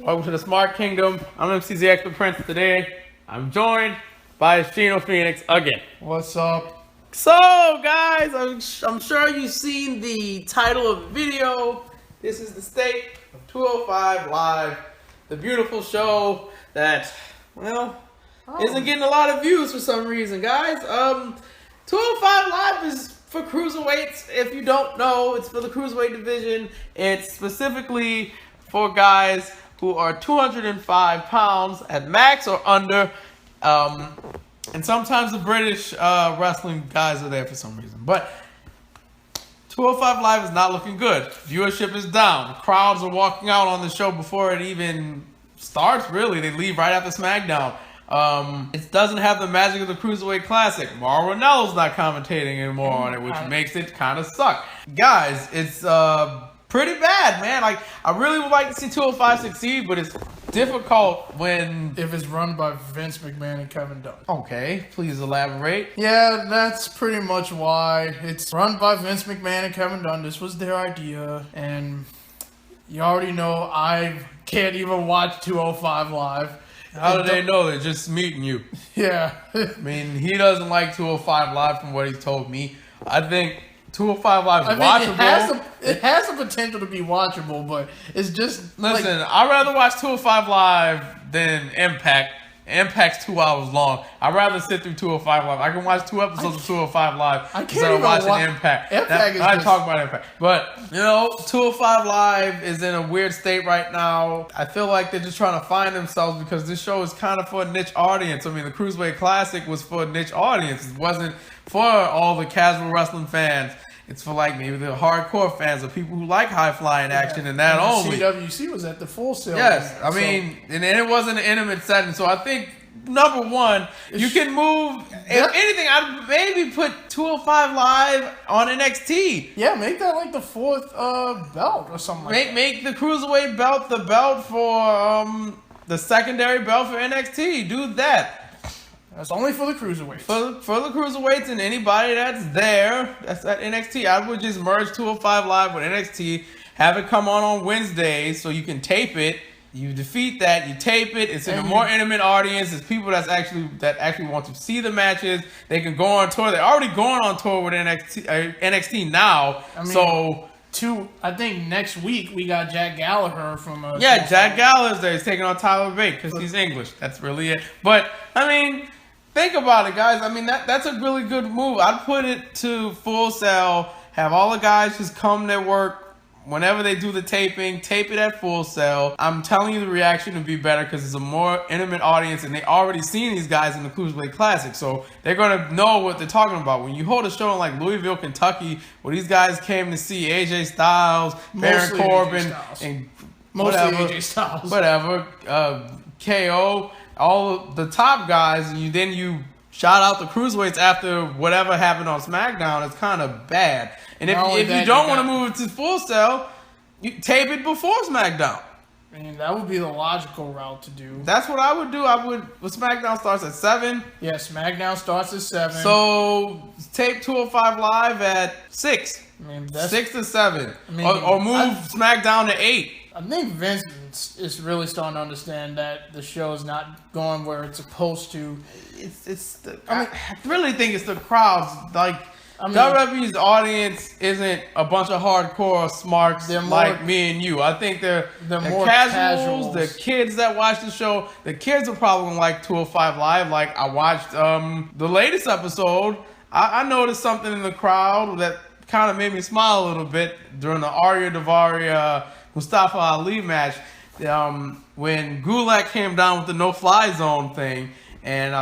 Welcome to the Smart Kingdom. I'm MC the Expert Prince today. I'm joined by Shino Phoenix again. What's up? So, guys, I'm sure you've seen the title of the video. This is the state of 205 Live, the beautiful show that, isn't getting a lot of views for some reason, guys. 205 Live is for cruiserweights. If you don't know, it's for the cruiserweight division. It's specifically for guys who are 205 pounds at max or under. And sometimes the British wrestling guys are there for some reason. But 205 Live is not looking good. Viewership is down. Crowds are walking out on the show before it even starts, really. They leave right after SmackDown. It doesn't have the magic of the Cruiserweight Classic. Mauro Ranallo's not commentating anymore on it, which makes it kind of suck. Guys, it's pretty bad, man. Like, I really would like to see 205 succeed, but it's difficult when... If it's run by Vince McMahon and Kevin Dunn. Okay, please elaborate. Yeah, that's pretty much why. It's run by Vince McMahon and Kevin Dunn. This was their idea, and you already know I can't even watch 205 Live. How do they know? They're just meeting you. Yeah. I mean, he doesn't like 205 Live from what he told me. I think 205 Live is watchable. It has the potential to be watchable, but it's just... Listen, I'd rather watch 205 Live than Impact. Impact's 2 hours long. I'd rather sit through 205 Live. I can watch 2 episodes of 205 Live instead of watching Impact. I talk about Impact. But, 205 Live is in a weird state right now. I feel like they're just trying to find themselves because this show is kind of for a niche audience. I mean, the Cruiserweight Classic was for a niche audience. It wasn't for all the casual wrestling fans. It's for maybe the hardcore fans or people who like high-flying action and that only. CWC was at the Full Sail. Yes, I mean, and it wasn't an intimate setting. So I think, number one, you can move. If anything, I'd maybe put 205 Live on NXT. Yeah, make that like the fourth belt or something like that. Make the Cruiserweight belt the belt for the secondary belt for NXT. Do that. That's only for the cruiserweights. For the cruiserweights and anybody that's there, that's at NXT. I would just merge 205 Live with NXT, have it come on Wednesdays so you can tape it. You defeat that, you tape it. It's in a more intimate audience. It's people that actually want to see the matches. They can go on tour. They're already going on tour with NXT now. I mean, I think next week we got Jack Gallagher from... Jack Gallagher's there. He's taking on Tyler Bate because he's English. That's really it. But, I mean... Think about it, guys. I mean, that's a really good move. I'd put it to Full Sail, have all the guys just come to work whenever they do the taping, tape it at Full Sail. I'm telling you the reaction would be better because it's a more intimate audience and they already seen these guys in the Cruiserweight Classic. So they're going to know what they're talking about. When you hold a show in like Louisville, Kentucky, where these guys came to see AJ Styles, Baron Corbin, and AJ Styles. KO, all the top guys, and you shout out the cruiserweights after whatever happened on SmackDown, it's kind of bad. And if you don't want to move it to Full Sail, you tape it before SmackDown. I mean, that would be the logical route to do. That's what I would do. SmackDown starts at 7. Yeah, SmackDown starts at 7. So tape 205 Live at 6. I mean, 6 to 7. Or move SmackDown to 8. I think Vince is really starting to understand that the show is not going where it's supposed to. I really think it's the crowds. WWE's audience isn't a bunch of hardcore smarts like me and you. I think they're more casuals. The kids that watch the show, the kids are probably gonna like 205 Live. Like, I watched the latest episode. I noticed something in the crowd that kind of made me smile a little bit during the Arya Daivari Mustafa Ali match, when Gulak came down with the no-fly zone thing, and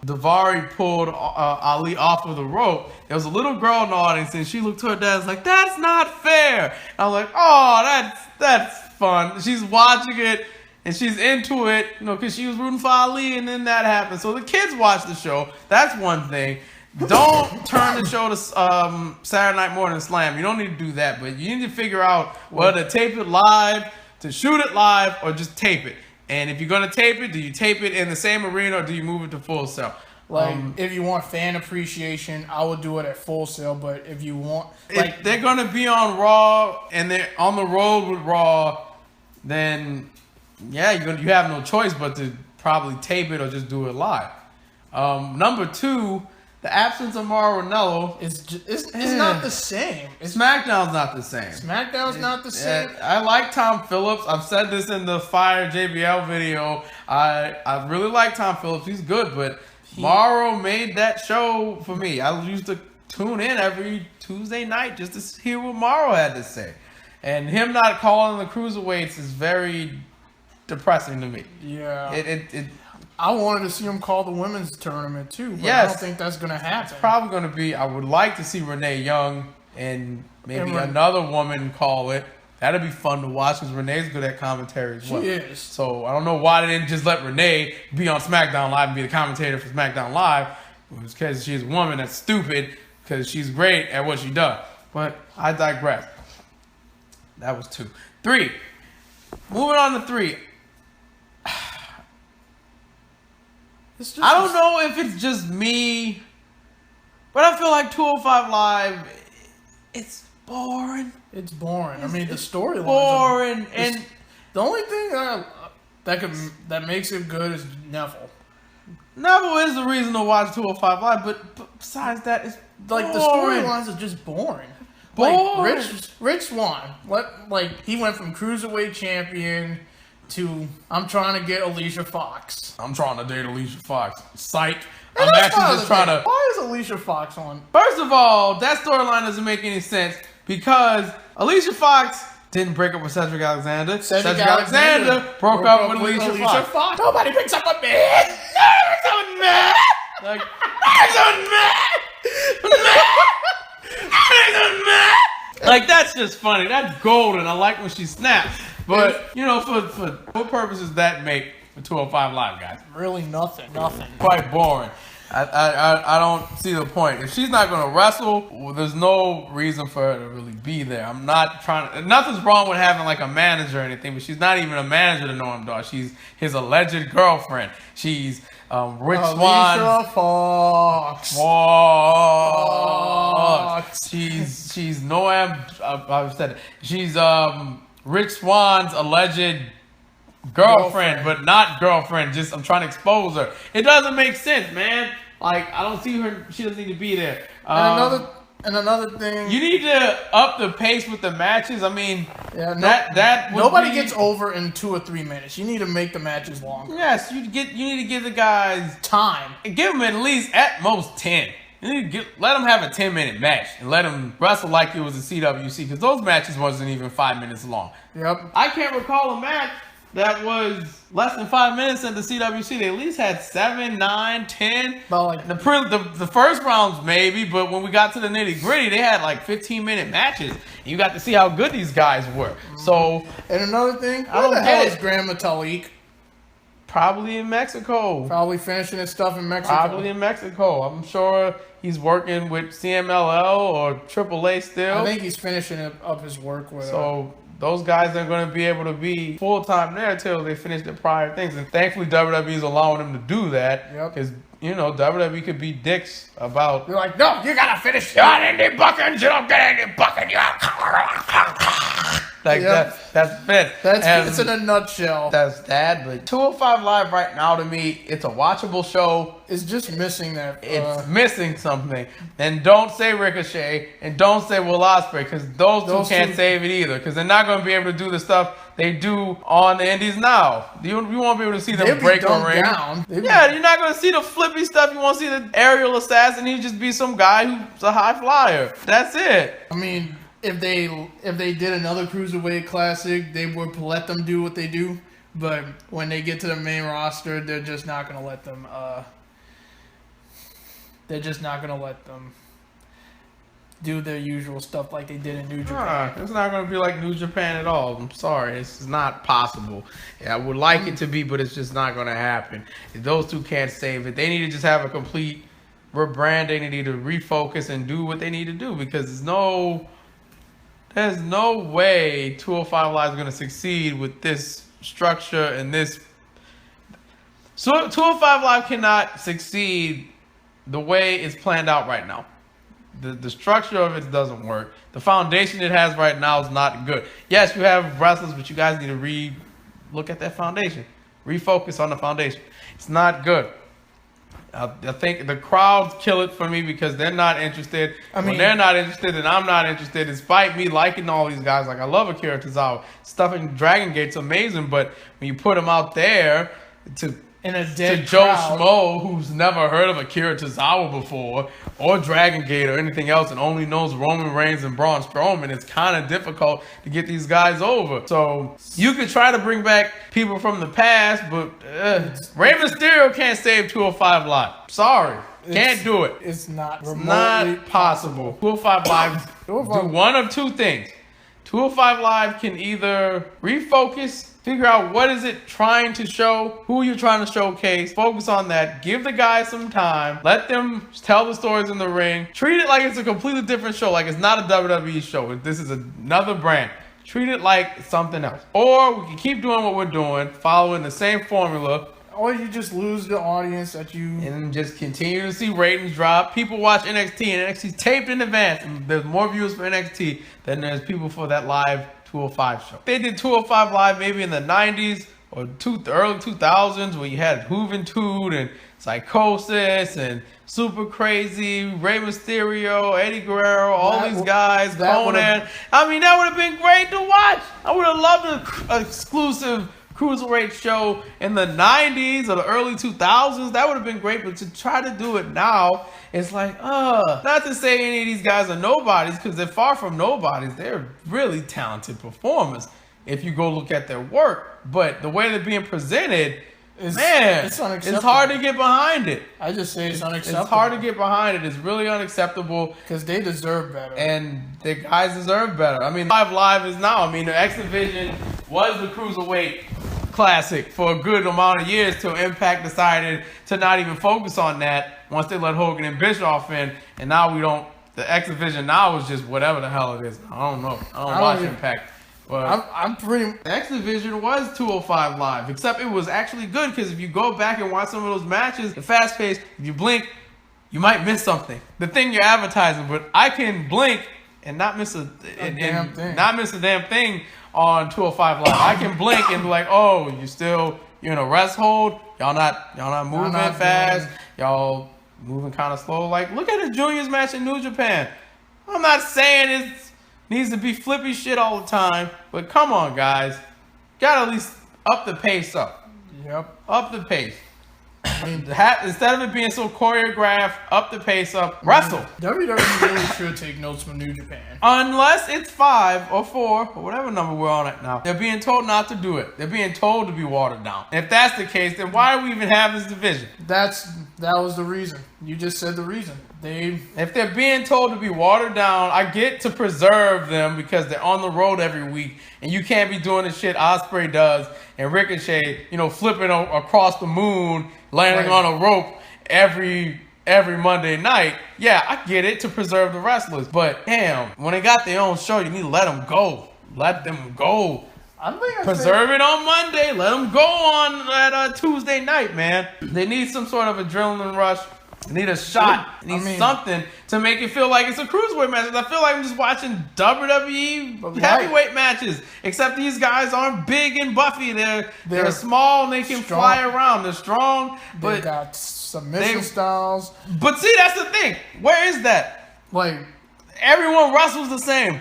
Daivari pulled Ali off of the rope. There was a little girl in the audience, and she looked to her dad and was like, "That's not fair." And I was like, "Oh, that's fun." She's watching it, and she's into it, because she was rooting for Ali, and then that happened. So the kids watch the show. That's one thing. Don't turn the show to Saturday Night Morning Slam. You don't need to do that, but you need to figure out whether to tape it live, to shoot it live, or just tape it. And if you're going to tape it, do you tape it in the same arena or do you move it to Full Sail? If you want fan appreciation, I would do it at Full Sail. But if you want... if they're going to be on Raw and they're on the road with Raw, then yeah, you have no choice but to probably tape it or just do it live. Number 2, the absence of Mauro Ranallo is not the same. SmackDown's not the same. SmackDown's not the same. I like Tom Phillips. I've said this in the Fire JBL video. I really like Tom Phillips. He's good, but Mauro made that show for me. I used to tune in every Tuesday night just to hear what Mauro had to say. And him not calling the cruiserweights is very depressing to me. Yeah. I wanted to see him call the women's tournament too, but I don't think that's going to happen. It's probably going to be, I would like to see Renee Young and maybe another woman call it. That'd be fun to watch because Renee's good at commentary as well. She is. So I don't know why they didn't just let Renee be on SmackDown Live and be the commentator for SmackDown Live. It was because she's a woman that's stupid because she's great at what she does. But I digress. That was 2. 3. Moving on to 3. I don't know if it's just me, but I feel like 205 Live, it's boring. It's boring. I mean, the storyline boring, and the only thing that makes it good is Neville. Neville is the reason to watch 205 Live, but besides that, it's boring. Like the storylines are just boring. Like Rich Swann, he went from cruiserweight champion to I'm trying to get Alicia Fox. I'm trying to date Alicia Fox. Psych. I'm actually just trying to. Why is Alicia Fox on? First of all, that storyline doesn't make any sense because Alicia Fox didn't break up with Cedric Alexander. Cedric Alexander broke up with Alicia Fox. Nobody picks up a man. Nobody picks up a man. Like, like, that's just funny. That's golden. I like when she snaps. But, you know, for what purpose does that make for 205 Live, guys? Really nothing. Quite boring. I don't see the point. If she's not going to wrestle, well, there's no reason for her to really be there. I'm not trying to... Nothing's wrong with having, like, a manager or anything, but she's not even a manager to Noam Dar. She's his alleged girlfriend. She's Rich Swann. Alicia Fox. She's Noam... I've said it. She's Rich Swann's alleged girlfriend, but not girlfriend. Just I'm trying to expose her. It doesn't make sense, man. Like I don't see her. She doesn't need to be there. And another thing, you need to up the pace with the matches. I mean, nobody gets over in 2 or 3 minutes. You need to make the matches longer. Yes, you need to give the guys time. Give them at least at most 10. You need to let them have a 10-minute match and let them wrestle like it was a CWC because those matches wasn't even 5 minutes long. Yep. I can't recall a match that was less than 5 minutes in the CWC. They at least had 7, 9, 10. But like the first rounds maybe, but when we got to the nitty gritty, they had like 15-minute matches. And you got to see how good these guys were. So, and another thing, where the hell is Grand Metalik? Probably in Mexico. Probably finishing his stuff in Mexico. Probably in Mexico. I'm sure he's working with CMLL or AAA still. I think he's finishing up his work with. So those guys are going to be able to be full-time there until they finish their prior things. And thankfully, WWE is allowing them to do that. Yep. Because, you know, WWE could be dicks about... They're like, no, you got to finish. You're not indie booking. You don't get indie booking. Like, that's fit. That's in a nutshell. That's that. But 205 Live right now, to me, it's a watchable show. It's just missing that. It's missing something. And don't say Ricochet and don't say Will Ospreay because those two can't save it either because they're not going to be able to do the stuff they do on the indies now. You won't be able to see them break a ring. Yeah, you're not going to see the flippy stuff. You won't see the aerial assassin. He'd just be some guy who's a high flyer. That's it. I mean... If they did another Cruiserweight Classic, they would let them do what they do. But when they get to the main roster, they're just not going to let them... they're just not going to let them do their usual stuff like they did in New Japan. It's not going to be like New Japan at all. I'm sorry. It's not possible. Yeah, I would like it to be, but it's just not going to happen. If those two can't save it, they need to just have a complete rebranding. They need to refocus and do what they need to do because there's no way 205 Live is going to succeed with this structure and this. So 205 Live cannot succeed the way it's planned out right now. The structure of it doesn't work. The foundation it has right now is not good. Yes, you have wrestlers, but you guys need to look at that foundation. Refocus on the foundation. It's not good. I think the crowds kill it for me because they're not interested. When they're not interested, then I'm not interested. Despite me liking all these guys, like I love Akira Tozawa. Stuff in Dragon Gate's amazing, but when you put him out there to Joe Schmo, who's never heard of Akira Tozawa before, or Dragon Gate or anything else, and only knows Roman Reigns and Braun Strowman, it's kind of difficult to get these guys over. So you could try to bring back people from the past, but Rey Mysterio can't save 205 Live. Sorry. Can't do it. It's not possible. 205 Live do one of two things. 205 Live can either refocus, figure out what is it trying to show, who you're trying to showcase, focus on that, give the guys some time, let them tell the stories in the ring, treat it like it's a completely different show, like it's not a WWE show. This is another brand. Treat it like something else. Or we can keep doing what we're doing, following the same formula. Or you just lose the audience that you... And just continue to see ratings drop. People watch NXT, and NXT's taped in advance. And there's more viewers for NXT than there's people for that live 205 show. They did 205 Live maybe in the 90s or early 2000s where you had Juventud and Psychosis and Super Crazy, Rey Mysterio, Eddie Guerrero, all these guys, Conan. I mean, that would have been great to watch. I would have loved an exclusive Cruiserweight show in the 90s or the early 2000s. That would have been great, but to try to do it now, it's like, not to say any of these guys are nobodies, because they're far from nobodies. They're really talented performers if you go look at their work. But the way they're being presented, it's unacceptable. It's hard to get behind it. I just say it's unacceptable. It's hard to get behind it. It's really unacceptable. Because they deserve better. And the guys deserve better. I mean, Live is now. I mean, the X Division was the Cruiserweight Classic for a good amount of years till Impact decided to not even focus on that once they let Hogan and Bischoff in, and now we don't. The X Division now is just whatever the hell it is. I don't know. I don't watch Impact. But I'm pretty. The X Division was 205 Live, except it was actually good because if you go back and watch some of those matches, the fast pace, if you blink, you might miss something. The thing you're advertising, but I can blink and not miss a damn thing on 205 Live. I can blink and be like, oh, you're in a rest hold. Y'all not moving fast. Y'all moving kind of slow. Like, look at the Juniors match in New Japan. I'm not saying it needs to be flippy shit all the time, but come on, guys. Gotta at least up the pace up. Yep. Up the pace. I mean, instead of it being so choreographed, up the pace up, wrestle. WWE really should take notes from New Japan. Unless it's 5 or 4 or whatever number we're on it now. They're being told not to do it. They're being told to be watered down. And if that's the case, then why do we even have this division? That was the reason. You just said the reason. If they're being told to be watered down, I get to preserve them because they're on the road every week, and you can't be doing the shit Ospreay does and Ricochet, flipping across the moon, landing on a rope every Monday night. Yeah, I get it, to preserve the wrestlers, but damn, when they got their own show, you need to let them go. Let them go. Preserve it on Monday. Let them go on that Tuesday night, man. They need some sort of adrenaline rush. They need a shot. They need something to make it feel like it's a cruiserweight match. I feel like I'm just watching WWE heavyweight matches. Except these guys aren't big and buffy. They're small and they can fly around. They're strong, but they got submission styles. But see, that's the thing. Where is that? Like, everyone wrestles the same.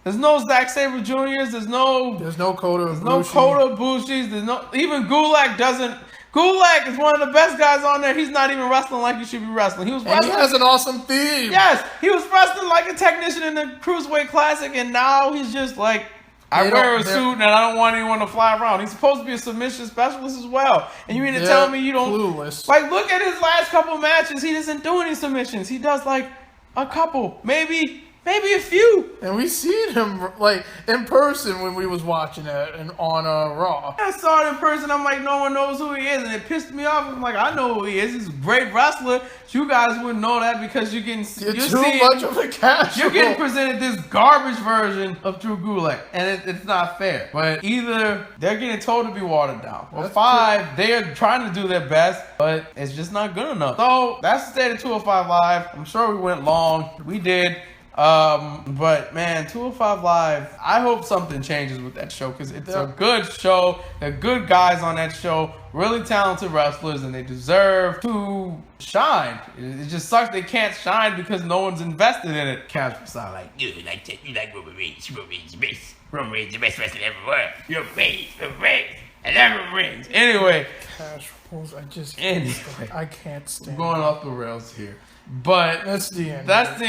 There's no Zack Sabre Juniors. There's no Kota Ibushi. No Kota Ibushi's. Even Gulak doesn't. Gulak is one of the best guys on there. He's not even wrestling like he should be wrestling. He has an awesome theme. Yes, he was wrestling like a technician in the Cruiserweight Classic, and now he's just like, I wear a suit and I don't want anyone to fly around. He's supposed to be a submission specialist as well. And you mean to tell me you don't... Clueless. Like, look at his last couple matches. He doesn't do any submissions. He does like a couple, maybe a few. And we seen him like in person when we was watching it and on Raw. I saw it in person. I'm like, no one knows who he is, and it pissed me off. I'm like, I know who he is. He's a great wrestler. You guys wouldn't know that because you're too much of a casual. You're getting presented this garbage version of Drew Gulak, and it's not fair. But either they're getting told to be watered down, or 5, they are trying to do their best, but it's just not good enough. So that's the state of 205 Live. I'm sure we went long. We did. But man, 205 Live, I hope something changes with that show because it's a good show. They're good guys on that show, really talented wrestlers, and they deserve to shine. It just sucks they can't shine because no one's invested in it. Casual style, like, you like Roman Reigns. Roman Reigns the best. Roman Reigns the best wrestler ever. You're Reigns. And Roman Reigns. Anyway. Casuals, I can't stand. I'm going off the rails here. But that's the end. That's the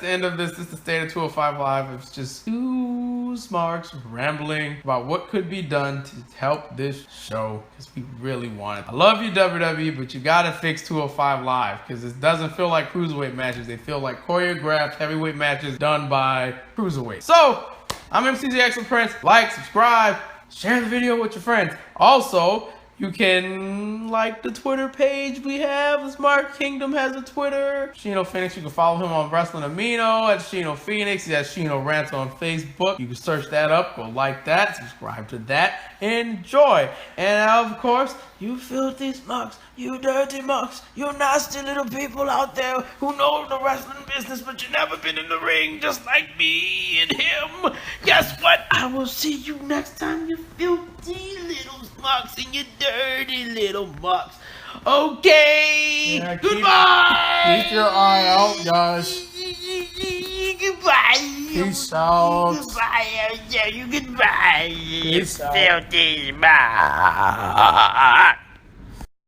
end of this. This is the state of 205 Live. It's just two smarks rambling about what could be done to help this show because we really want it. I love you, WWE, but you gotta fix 205 Live because it doesn't feel like cruiserweight matches. They feel like choreographed heavyweight matches done by cruiserweight. So I'm MCZX Prince. Like, subscribe, share the video with your friends. Also, you can like the Twitter page we have. The Smart Kingdom has a Twitter. Shino Phoenix, you can follow him on Wrestling Amino at Shino Phoenix. He has Shino Rants on Facebook. You can search that up. Go like that. Subscribe to that. Enjoy. And of course, you filthy smucks. You dirty mucks. You nasty little people out there who know the wrestling business, but you never been in the ring just like me and him. Guess what? I will see you next time, you filthy little smucks and you dirty little mucks. Okay. Yeah, goodbye. Keep your eye out, guys. Goodbye. Peace out. Goodbye. Yeah, you goodbye. Peace out. Filthy smucks.